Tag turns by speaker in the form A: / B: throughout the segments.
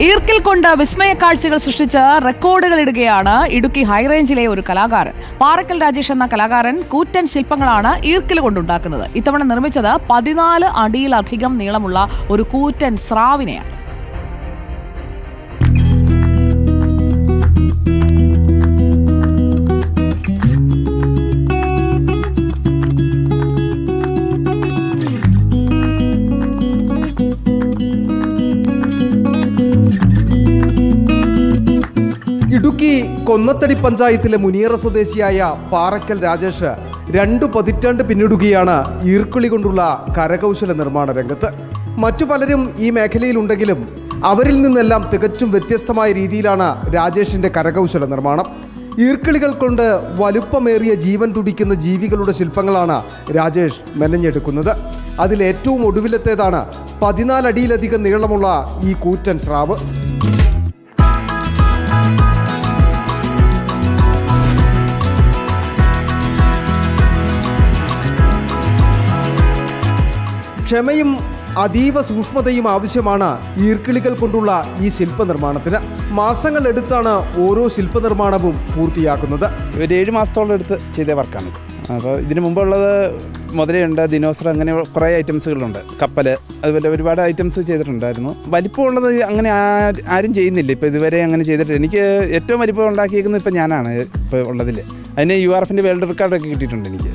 A: ഈർക്കിൽ കൊണ്ട് വിസ്മയ കാഴ്ചകൾ സൃഷ്ടിച്ച് റെക്കോർഡുകൾ ഇടുകയാണ് ഇടുക്കി ഹൈറേഞ്ചിലെ ഒരു കലാകാരൻ. പാറക്കൽ രാജേഷ് എന്ന കലാകാരൻ കൂറ്റൻ ശില്പങ്ങളാണ് ഈർക്കിൽ കൊണ്ടുണ്ടാക്കുന്നത്. ഇത്തവണ നിർമ്മിച്ചത് 14 അടിയിലധികം നീളമുള്ള ഒരു കൂറ്റൻ സ്രാവിനെയാണ്.
B: ഇടുക്കി കൊന്നത്തടി പഞ്ചായത്തിലെ മുനിയറ സ്വദേശിയായ പാറക്കൽ രാജേഷ് 2 പതിറ്റാണ്ട് പിന്നിടുകയാണ് ഈർക്കിളി കൊണ്ടുള്ള കരകൗശല നിർമ്മാണ രംഗത്ത്. മറ്റു പലരും ഈ മേഖലയിലുണ്ടെങ്കിലും അവരിൽ നിന്നെല്ലാം തികച്ചും വ്യത്യസ്തമായ രീതിയിലാണ് രാജേഷിന്റെ കരകൗശല നിർമ്മാണം. ഈർക്കിളികൾ കൊണ്ട് വലുപ്പമേറിയ ജീവൻ തുടിക്കുന്ന ജീവികളുടെ ശില്പങ്ങളാണ് രാജേഷ് മെനഞ്ഞെടുക്കുന്നത്. അതിലേറ്റവും ഒടുവിലത്തേതാണ് 14 അടിയിലധികം നീളമുള്ള ഈ കൂറ്റൻ സ്രാവ്. ക്ഷമയും അതീവ സൂക്ഷ്മതയും ആവശ്യമാണ് ഈർക്കിളികൾ കൊണ്ടുള്ള ഈ ശില്പനിർമ്മാണത്തിന്. മാസങ്ങൾ എടുത്താണ് ഓരോ ശില്പനിർമ്മാണവും പൂർത്തിയാക്കുന്നത്.
C: ഒരു 7 മാസത്തോളം എടുത്ത് ചെയ്ത വർക്കാണ്. അപ്പോൾ ഇതിനു മുമ്പുള്ളത് മുതലയുണ്ട്, ദിനോസർ, അങ്ങനെ കുറേ ഐറ്റംസുകളുണ്ട്. കപ്പൽ, അതുപോലെ ഒരുപാട് ഐറ്റംസ് ചെയ്തിട്ടുണ്ടായിരുന്നു. വലിപ്പമുള്ളത് അങ്ങനെ ആരും ചെയ്യുന്നില്ല ഇപ്പോൾ ഇതുവരെ. അങ്ങനെ ചെയ്തിട്ട് എനിക്ക് ഏറ്റവും വലിപ്പം ഉണ്ടാക്കിയിരിക്കുന്നത് ഇപ്പോൾ ഞാനാണ് ഇപ്പോൾ ഉള്ളതിൽ. അതിന് URFൻ്റെ വേൾഡ് റെക്കോർഡൊക്കെ കിട്ടിയിട്ടുണ്ട് എനിക്ക്.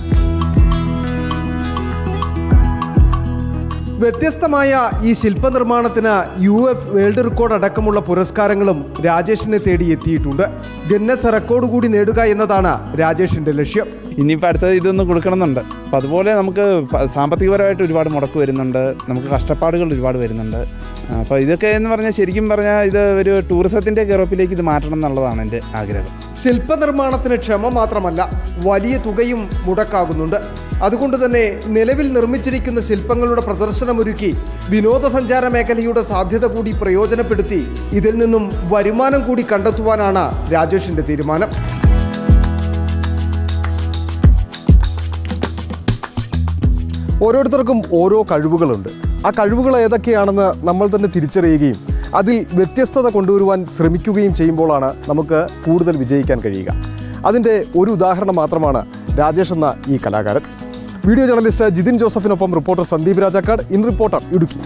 B: വ്യത്യസ്തമായ ഈ ശില്പനിർമ്മാണത്തിന് UF വേൾഡ് റെക്കോർഡ് അടക്കമുള്ള പുരസ്കാരങ്ങളും രാജേഷിനെ തേടി എത്തിയിട്ടുണ്ട്. ഗിന്നസ് റെക്കോർഡ് കൂടി നേടുക എന്നതാണ് രാജേഷിന്റെ ലക്ഷ്യം.
C: ഇനിയിപ്പോൾ അടുത്തത് ഇതൊന്ന് കൊടുക്കണമെന്നുണ്ട്. അപ്പോൾ അതുപോലെ നമുക്ക് സാമ്പത്തികപരമായിട്ട് ഒരുപാട് മുടക്ക് വരുന്നുണ്ട്, നമുക്ക് കഷ്ടപ്പാടുകൾ ഒരുപാട് വരുന്നുണ്ട്. അപ്പോൾ ഇതൊക്കെ എന്ന് പറഞ്ഞാൽ ശരിക്കും പറഞ്ഞാൽ ഇത് ഒരു ടൂറിസത്തിൻ്റെ കെയറോപ്പിലേക്ക് ഇത് മാറ്റണം എന്നുള്ളതാണ് എൻ്റെ ആഗ്രഹം.
B: ശില്പനിർമ്മാണത്തിന് ക്ഷമ മാത്രമല്ല, വലിയ തുകയും മുടക്കാകുന്നുണ്ട്. അതുകൊണ്ട് തന്നെ നിലവിൽ നിർമ്മിച്ചിരിക്കുന്ന ശില്പങ്ങളുടെ പ്രദർശനമൊരുക്കി വിനോദസഞ്ചാര മേഖലയുടെ സാധ്യത കൂടി പ്രയോജനപ്പെടുത്തി ഇതിൽ നിന്നും വരുമാനം കൂടി കണ്ടെത്തുവാനാണ് രാജേഷിന്റെ തീരുമാനം. ഓരോരുത്തർക്കും ഓരോ കഴിവുകളുണ്ട്. ആ കഴിവുകൾ ഏതൊക്കെയാണെന്ന് നമ്മൾ തന്നെ തിരിച്ചറിയുകയും അതിൽ വ്യത്യസ്തത കൊണ്ടുവരുവാൻ ശ്രമിക്കുകയും ചെയ്യുമ്പോഴാണ് നമുക്ക് കൂടുതൽ വിജയിക്കാൻ കഴിയുക. അതിൻ്റെ ഒരു ഉദാഹരണം മാത്രമാണ് രാജേഷ് എന്ന ഈ കലാകാരൻ. വീഡിയോ ജേർണലിസ്റ്റ് ജിതിൻ ജോസഫിനൊപ്പം reporter Sandeep Rajakkad, in reporter Idukki.